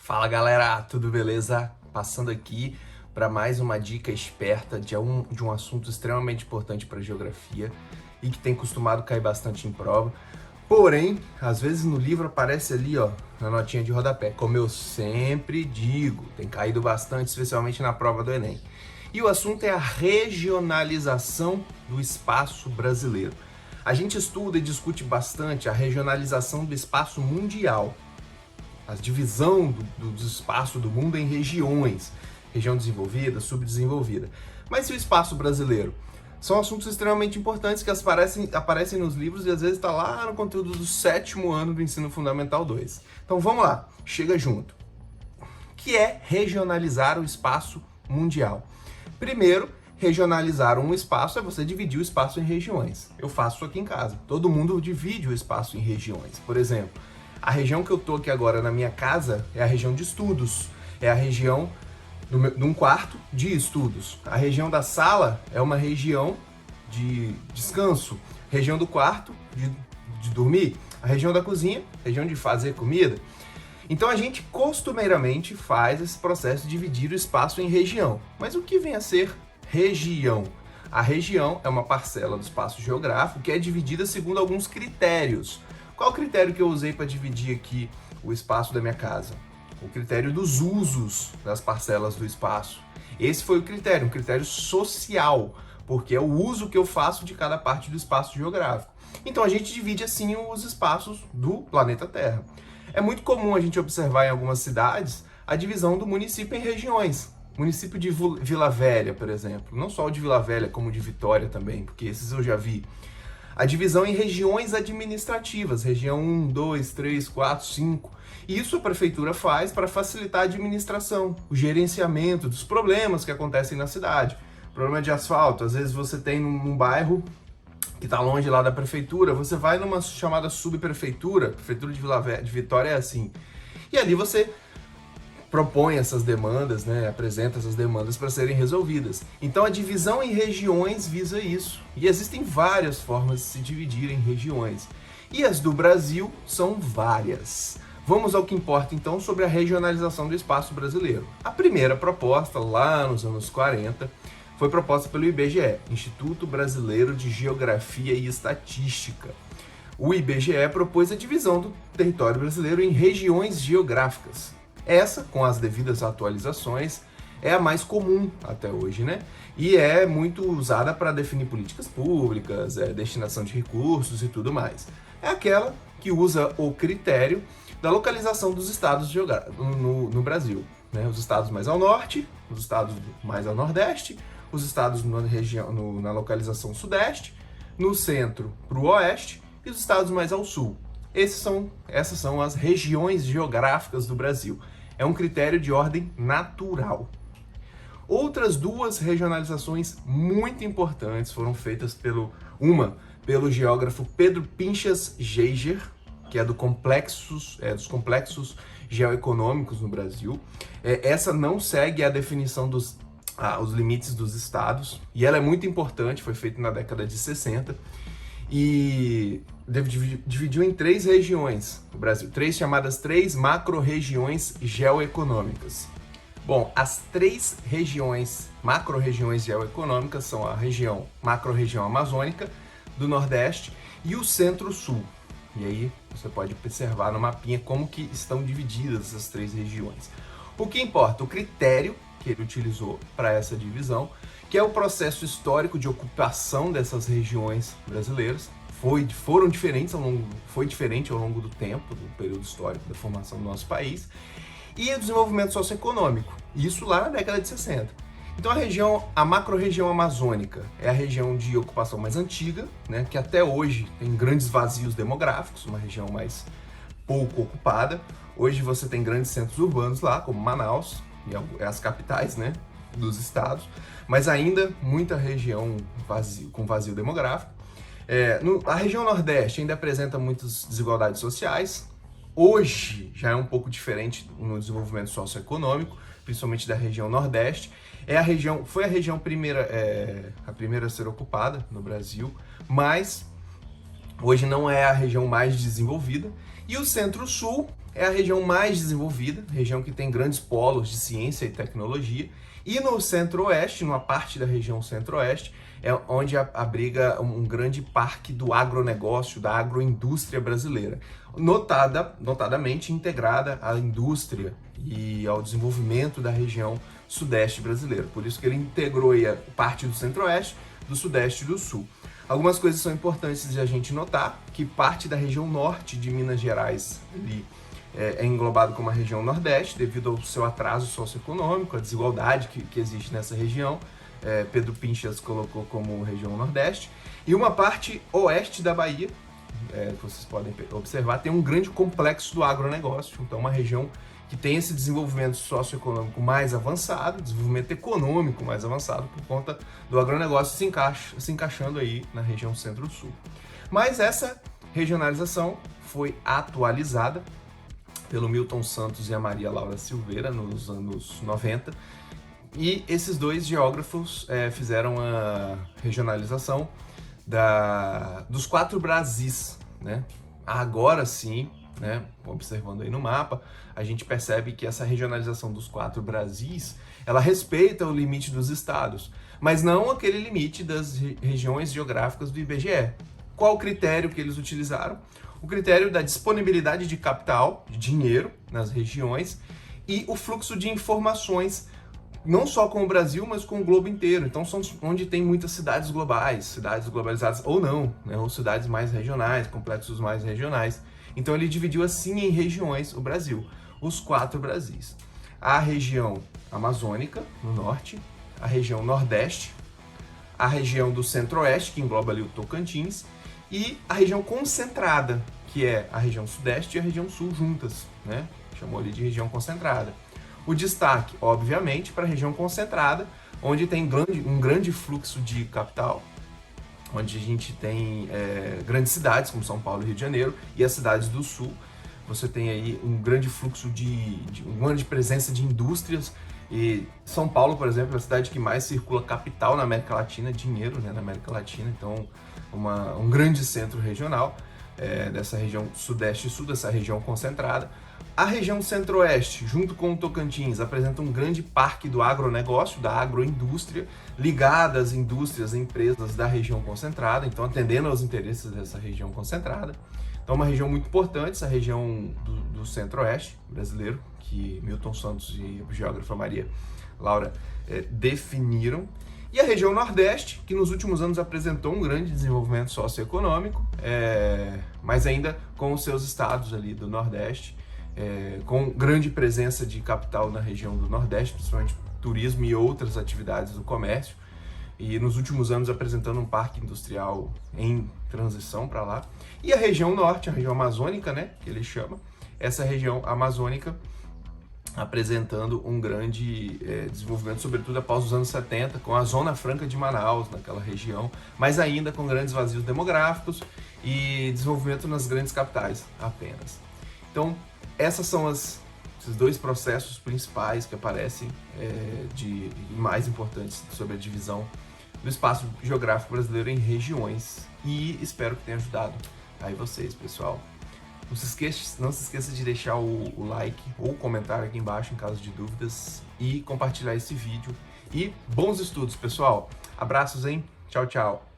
Fala galera, tudo beleza? Passando aqui para mais uma dica esperta de um assunto extremamente importante para geografia e que tem costumado cair bastante em prova. Porém, às vezes no livro aparece ali, ó, na notinha de rodapé, como eu sempre digo, tem caído bastante, especialmente na prova do Enem. E o assunto é a regionalização do espaço brasileiro. A gente estuda e discute bastante a regionalização do espaço mundial, a divisão do espaço do mundo em regiões, região desenvolvida, subdesenvolvida. Mas e o espaço brasileiro? São assuntos extremamente importantes que aparecem nos livros e às vezes está lá no conteúdo do 7º ano do Ensino Fundamental 2. Então vamos lá, chega junto. O que é regionalizar o espaço mundial? Primeiro, regionalizar um espaço é você dividir o espaço em regiões. Eu faço isso aqui em casa. Todo mundo divide o espaço em regiões. Por exemplo, a região que eu tô aqui agora na minha casa é a região de estudos, é a região de um quarto de estudos. A região da sala é uma região de descanso, região do quarto de dormir, a região da cozinha, região de fazer comida. Então a gente costumeiramente faz esse processo de dividir o espaço em região. Mas o que vem a ser região? A região é uma parcela do espaço geográfico que é dividida segundo alguns critérios. Qual o critério que eu usei para dividir aqui o espaço da minha casa? O critério dos usos das parcelas do espaço. Esse foi o critério, um critério social, porque é o uso que eu faço de cada parte do espaço geográfico. Então a gente divide assim os espaços do planeta Terra. É muito comum a gente observar em algumas cidades a divisão do município em regiões. Município de Vila Velha, por exemplo. Não só o de Vila Velha, como o de Vitória também, porque esses eu já vi. A divisão em regiões administrativas, região 1, 2, 3, 4, 5. E isso a prefeitura faz para facilitar a administração, o gerenciamento dos problemas que acontecem na cidade. Problema de asfalto, às vezes você tem num bairro que está longe lá da prefeitura, você vai numa chamada subprefeitura, prefeitura de Vitória é assim, e ali você propõe essas demandas, né, apresenta essas demandas para serem resolvidas. Então a divisão em regiões visa isso. E existem várias formas de se dividir em regiões. E as do Brasil são várias. Vamos ao que importa então sobre a regionalização do espaço brasileiro. A primeira proposta, lá nos anos 40, foi proposta pelo IBGE, Instituto Brasileiro de Geografia e Estatística. O IBGE propôs a divisão do território brasileiro em regiões geográficas. Essa, com as devidas atualizações, é a mais comum até hoje, né? E é muito usada para definir políticas públicas, destinação de recursos e tudo mais. É aquela que usa o critério da localização dos estados no Brasil, né? Os estados mais ao norte, os estados mais ao nordeste, os estados na localização sudeste, no centro para o oeste e os estados mais ao sul. Essas são as regiões geográficas do Brasil. É um critério de ordem natural. Outras duas regionalizações muito importantes foram feitas pelo geógrafo Pedro Pinchas Geiger, que é dos complexos geoeconômicos no Brasil. Essa não segue a definição os limites dos estados, e ela é muito importante, foi feita na década de 60, e dividiu em 3 regiões no Brasil, chamadas 3 macro-regiões geoeconômicas. Bom, as 3 macro-regiões geoeconômicas são a macro-região amazônica, do Nordeste e o Centro-Sul. E aí você pode observar no mapinha como que estão divididas essas 3 regiões. O que importa? O critério que ele utilizou para essa divisão, que é o processo histórico de ocupação dessas regiões brasileiras. Foi diferente ao longo do tempo, do período histórico da formação do nosso país, e o desenvolvimento socioeconômico, isso lá na década de 60. Então a macro-região amazônica é a região de ocupação mais antiga, né, que até hoje tem grandes vazios demográficos, uma região mais pouco ocupada. Hoje você tem grandes centros urbanos lá, como Manaus, e as capitais, né, dos estados, mas ainda muita região com vazio demográfico. A região Nordeste ainda apresenta muitas desigualdades sociais. Hoje já é um pouco diferente no desenvolvimento socioeconômico, principalmente da região Nordeste. Foi a região a primeira a ser ocupada no Brasil, mas hoje não é a região mais desenvolvida. E o Centro-Sul é a região mais desenvolvida, região que tem grandes polos de ciência e tecnologia, e no centro-oeste, numa parte da região centro-oeste, é onde abriga um grande parque do agronegócio, da agroindústria brasileira, notadamente integrada à indústria e ao desenvolvimento da região sudeste brasileira. Por isso que ele integrou aí a parte do centro-oeste, do sudeste e do sul. Algumas coisas são importantes de a gente notar, que parte da região norte de Minas Gerais ali é englobado como a região nordeste, devido ao seu atraso socioeconômico, a desigualdade que existe nessa região. Pedro Pinchas colocou como região nordeste. E uma parte oeste da Bahia, que vocês podem observar, tem um grande complexo do agronegócio. Então, uma região que tem esse desenvolvimento socioeconômico mais avançado, desenvolvimento econômico mais avançado, por conta do agronegócio se encaixando aí na região centro-sul. Mas essa regionalização foi atualizada pelo Milton Santos e a Maria Laura Silveira nos anos 90, e esses dois geógrafos fizeram a regionalização dos 4 Brasis, né? Agora sim, né, observando aí no mapa, a gente percebe que essa regionalização dos 4 Brasis, ela respeita o limite dos estados, mas não aquele limite das regiões geográficas do IBGE. Qual o critério que eles utilizaram? O critério da disponibilidade de capital, de dinheiro nas regiões, e o fluxo de informações, não só com o Brasil, mas com o globo inteiro. Então, são onde tem muitas cidades globais, cidades globalizadas ou não, né? Ou cidades mais regionais, complexos mais regionais. Então, ele dividiu assim em regiões o Brasil, os 4 Brasis. A região amazônica, no norte, a região nordeste, a região do centro-oeste, que engloba ali o Tocantins, e a região concentrada, que é a região sudeste e a região sul juntas, né? Chamou ali de região concentrada. O destaque, obviamente, para a região concentrada, onde tem um grande fluxo de capital, onde a gente tem grandes cidades, como São Paulo e Rio de Janeiro, e as cidades do sul. Você tem aí um grande fluxo uma grande presença de indústrias. E São Paulo, por exemplo, é a cidade que mais circula capital na América Latina, dinheiro, né, na América Latina. Então, um grande centro regional dessa região sudeste e sul, dessa região concentrada. A região centro-oeste, junto com o Tocantins, apresenta um grande parque do agronegócio, da agroindústria, ligada às indústrias e empresas da região concentrada, então atendendo aos interesses dessa região concentrada. Então, uma região muito importante, essa região do centro-oeste brasileiro, que Milton Santos e a geógrafa Maria Laura definiram. E a região nordeste, que nos últimos anos apresentou um grande desenvolvimento socioeconômico, mas ainda com os seus estados ali do nordeste, com grande presença de capital na região do nordeste, principalmente turismo e outras atividades do comércio, e nos últimos anos apresentando um parque industrial em transição para lá. E a região norte, a região amazônica, né, que ele chama, essa região amazônica apresentando um grande desenvolvimento, sobretudo após os anos 70, com a Zona Franca de Manaus, naquela região, mas ainda com grandes vazios demográficos e desenvolvimento nas grandes capitais apenas. Então, esses são esses 2 processos principais que aparecem e mais importantes sobre a divisão do espaço geográfico brasileiro em regiões. E espero que tenha ajudado aí vocês, pessoal. Não se esqueça de deixar o like ou o comentário aqui embaixo em caso de dúvidas e compartilhar esse vídeo. E bons estudos, pessoal. Abraços, hein? Tchau, tchau.